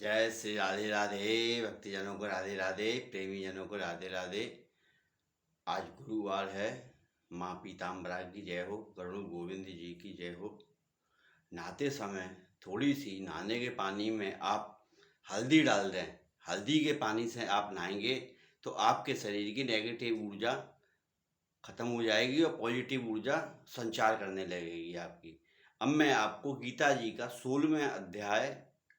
जय श्री राधे राधे। भक्तिजनों को राधे राधे, प्रेमी जनों को राधे राधे। आज गुरुवार है। माँ पीताम्बरा की जय हो, गरुड़ गोविंद जी की जय हो। नहाते समय थोड़ी सी नहाने के पानी में आप हल्दी डाल दें। हल्दी के पानी से आप नहाएंगे तो आपके शरीर की नेगेटिव ऊर्जा खत्म हो जाएगी और पॉजिटिव ऊर्जा संचार करने लगेगी आपकी। अब मैं आपको गीता जी का 16वें अध्याय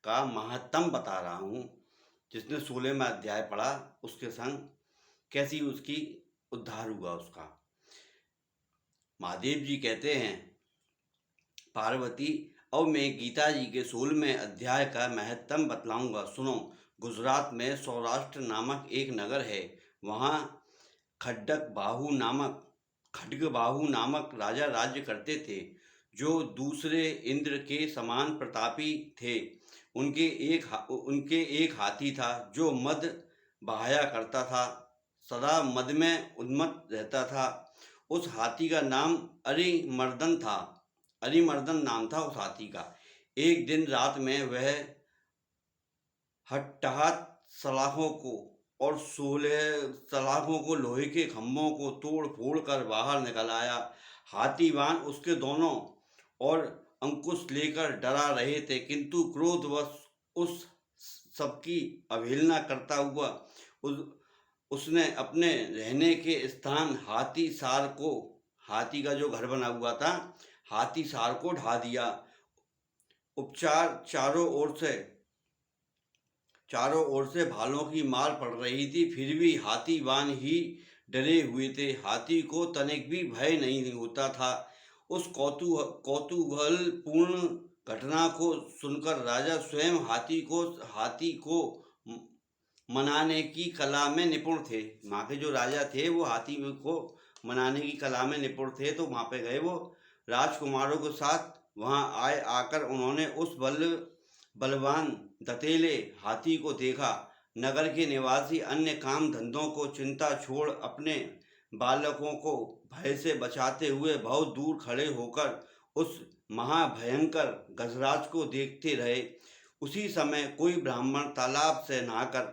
का महत्तम बता रहा हूँ। जिसने 16वां अध्याय पढ़ा उसके संग कैसी उसकी उद्धार हुआ उसका। महादेव जी कहते हैं, पार्वती अब मैं गीता जी के 16वें अध्याय का महत्तम बतलाऊंगा, सुनो। गुजरात में सौराष्ट्र नामक एक नगर है। वहाँ खड्ग बाहु नामक राजा राज्य करते थे, जो दूसरे इंद्र के समान प्रतापी थे। उनके एक हाथी था जो मद बहाया करता था, सदा मद में उन्मत्त रहता था। उस हाथी का नाम अरिमर्दन नाम था उस हाथी का। एक दिन रात में वह हट्टाहट सलाखों को और 16 सलाखों को, लोहे के खंभों को तोड़ फोड़ कर बाहर निकल आया। हाथीवान उसके दोनों और अंकुश लेकर डरा रहे थे, किंतु क्रोधवश उस सबकी अवहेलना करता हुआ उसने अपने रहने के स्थान हाथी का जो घर बना हुआ था, हाथी सार को ढा दिया। उपचार चारों ओर से भालों की मार पड़ रही थी, फिर भी हाथीवान ही डरे हुए थे। हाथी को तनिक भी भय नहीं होता था। उस कौतूहलपूर्ण घटना को सुनकर राजा स्वयं हाथी को मनाने की कला में निपुण थे। वहाँ के जो राजा थे वो हाथी को मनाने की कला में निपुण थे, तो वहाँ पे गए वो राजकुमारों के साथ। वहाँ आकर उन्होंने उस बलवान दतेले हाथी को देखा। नगर के निवासी अन्य काम धंधों को चिंता छोड़ अपने बालकों को भय से बचाते हुए बहुत दूर खड़े होकर उस महाभयंकर गजराज को देखते रहे। उसी समय कोई ब्राह्मण तालाब से नहाकर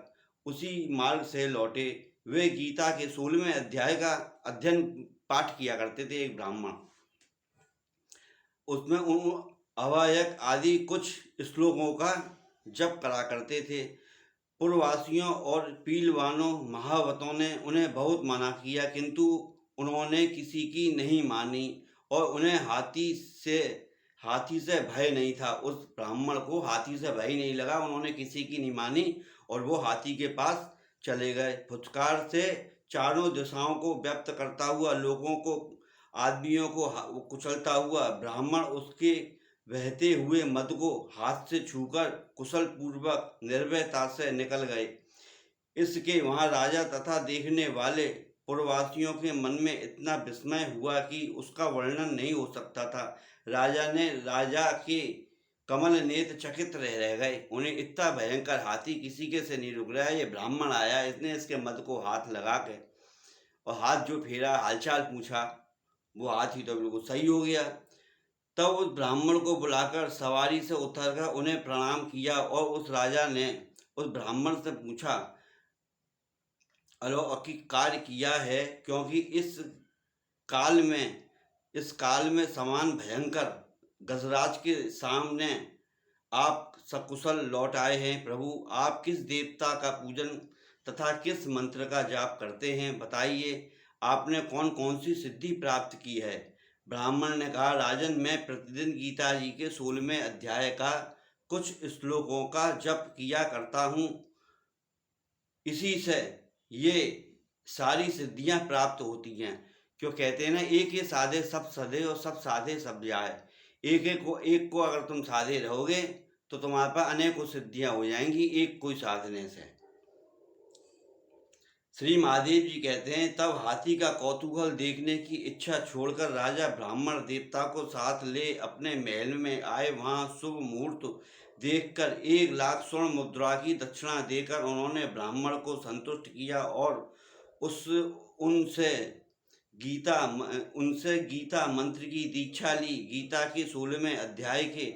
उसी मार्ग से लौटे। वे गीता के 16वें अध्याय का अध्ययन पाठ किया करते थे। एक ब्राह्मण उसमें अवायक आदि कुछ श्लोकों का जप करा करते थे। पूर्ववासियों और पीलवानों महावतों ने उन्हें बहुत मना किया, किंतु उन्होंने किसी की नहीं मानी और उन्हें हाथी से भय नहीं था। उस ब्राह्मण को हाथी से भय नहीं लगा, उन्होंने किसी की नहीं मानी और वो हाथी के पास चले गए। फुटकार से चारों दिशाओं को व्यक्त करता हुआ, लोगों को, आदमियों को कुचलता हुआ ब्राह्मण उसके बहते हुए मद को हाथ से छूकर कुशल पूर्वक निर्भयता से निकल गए। इसके वहां राजा तथा देखने वाले पूर्ववासियों के मन में इतना विस्मय हुआ कि उसका वर्णन नहीं हो सकता था। राजा के कमल नेत्र चकित रह गए। उन्हें इतना भयंकर हाथी किसी के से नहीं रुक रहा है। ये ब्राह्मण आया, इसने इसके मद को हाथ लगा के और हाथ जो फेरा, हालचाल पूछा, वो हाथी तो बिल्कुल सही हो गया। तब उस ब्राह्मण को बुलाकर सवारी से उतरकर उन्हें प्रणाम किया और उस राजा ने उस ब्राह्मण से पूछा, अलौकिक कार्य किया है, क्योंकि इस काल में समान भयंकर गजराज के सामने आप सकुशल लौट आए हैं। प्रभु, आप किस देवता का पूजन तथा किस मंत्र का जाप करते हैं, बताइए। आपने कौन कौन सी सिद्धि प्राप्त की है। ब्राह्मण ने कहा, राजन, मैं प्रतिदिन गीता जी के 16वें अध्याय का कुछ श्लोकों का जप किया करता हूँ। इसी से ये सारी सिद्धियां प्राप्त होती हैं। क्यों कहते हैं ना, एक ये साधे सब सधे और सब साधे सब जाए। एक को अगर तुम साधे रहोगे तो तुम्हारे पास अनेकों सिद्धियां हो जाएंगी एक कोई साधने से। श्री महादेव जी कहते हैं, तब हाथी का कौतूहल देखने की इच्छा छोड़कर राजा ब्राह्मण देवता को साथ ले अपने महल में आए। वहां शुभ मुहूर्त देखकर 1,00,000 स्वर्ण मुद्रा की दक्षिणा देकर उन्होंने ब्राह्मण को संतुष्ट किया और उनसे गीता मंत्र की दीक्षा ली। गीता के 16वें अध्याय के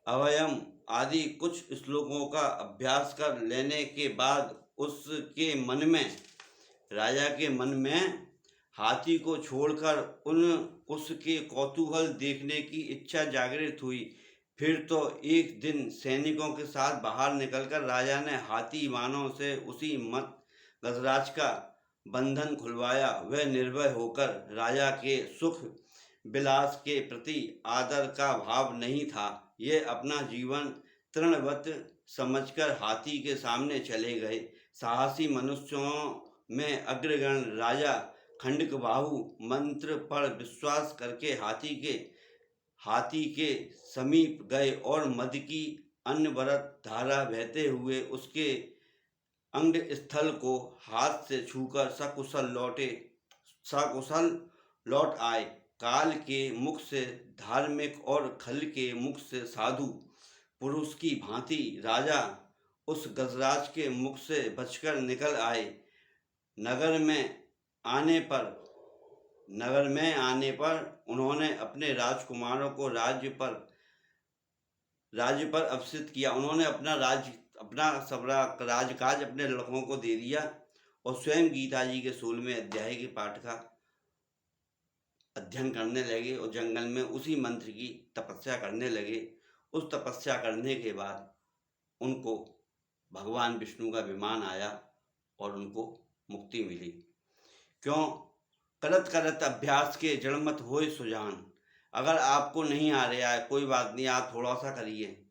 अवयम आदि कुछ श्लोकों का अभ्यास कर लेने के बाद उसके मन में राजा के मन में हाथी को छोड़कर उसके कौतूहल देखने की इच्छा जागृत हुई। फिर तो एक दिन सैनिकों के साथ बाहर निकलकर राजा ने हाथी वानों से उसी मत गजराज का बंधन खुलवाया। वह निर्भय होकर राजा के सुख विलास के प्रति आदर का भाव नहीं था। ये अपना जीवन तृणवत समझकर हाथी के सामने चले गए। साहसी मनुष्यों में अग्रगण राजा खंडक बाहु मंत्र पर विश्वास करके हाथी के समीप गए और मद की अनवरत धारा बहते हुए उसके अंग स्थल को हाथ से छूकर सकुशल लौट आए। काल के मुख से धार्मिक और खल के मुख से साधु पुरुष की भांति राजा उस गजराज के मुख से बचकर निकल आए। नगर में आने पर उन्होंने अपने राजकुमारों को राज्य पर अभिषिक्त किया। उन्होंने अपना सब राजकाज अपने लड़कों को दे दिया और स्वयं गीता जी के 16वें अध्याय के पाठ का अध्ययन करने लगे और जंगल में उसी मंत्र की तपस्या करने लगे। उस तपस्या करने के बाद उनको भगवान विष्णु का विमान आया और उनको मुक्ति मिली। क्यों? करत करत अभ्यास के जड़मत होए सुजान। अगर आपको नहीं आ रहा है कोई बात नहीं, आप थोड़ा सा करिए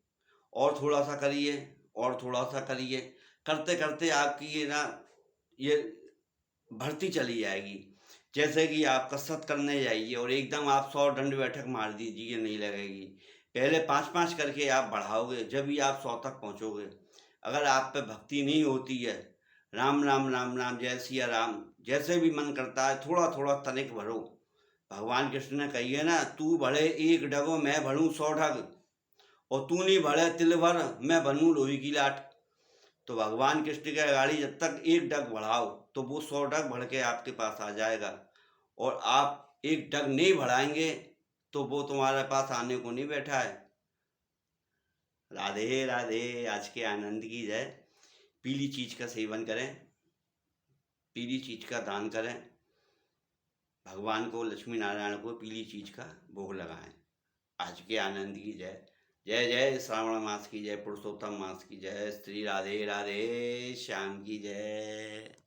और थोड़ा सा करिए और थोड़ा सा करिए, करते करते आपकी ये बढ़ती चली जाएगी। जैसे कि आप कसरत करने जाइए और एकदम आप 100 दंड बैठक मार दीजिए, नहीं लगेगी। पहले 5-5 करके आप बढ़ाओगे, जब भी आप 100 तक पहुँचोगे। अगर आप पे भक्ति नहीं होती है, राम राम राम राम जय सिया राम जैसे भी मन करता है थोड़ा थोड़ा तनिक भरो। भगवान कृष्ण ने कही है ना, तू भले 1 डगो मैं भरूँ 100 ढग, और तू नहीं भले तिल भर मैं बनूँ लोही की लाट। तो भगवान कृष्ण के गाड़ी जब तक 1 डग बढ़ाओ तो वो 100 डग बढ़ के आपके पास आ जाएगा, और आप 1 डग नहीं बढ़ाएंगे तो वो तुम्हारे पास आने को नहीं बैठा है। राधे राधे। आज के आनंद की जय। पीली चीज का सेवन करें, पीली चीज का दान करें, भगवान को लक्ष्मी नारायण को पीली चीज का भोग लगाएं। आज के आनंद की जय। जय जय श्रावण मास की जय, पुरुषोत्तम मास की जय, श्री राधे राधे श्याम की जय।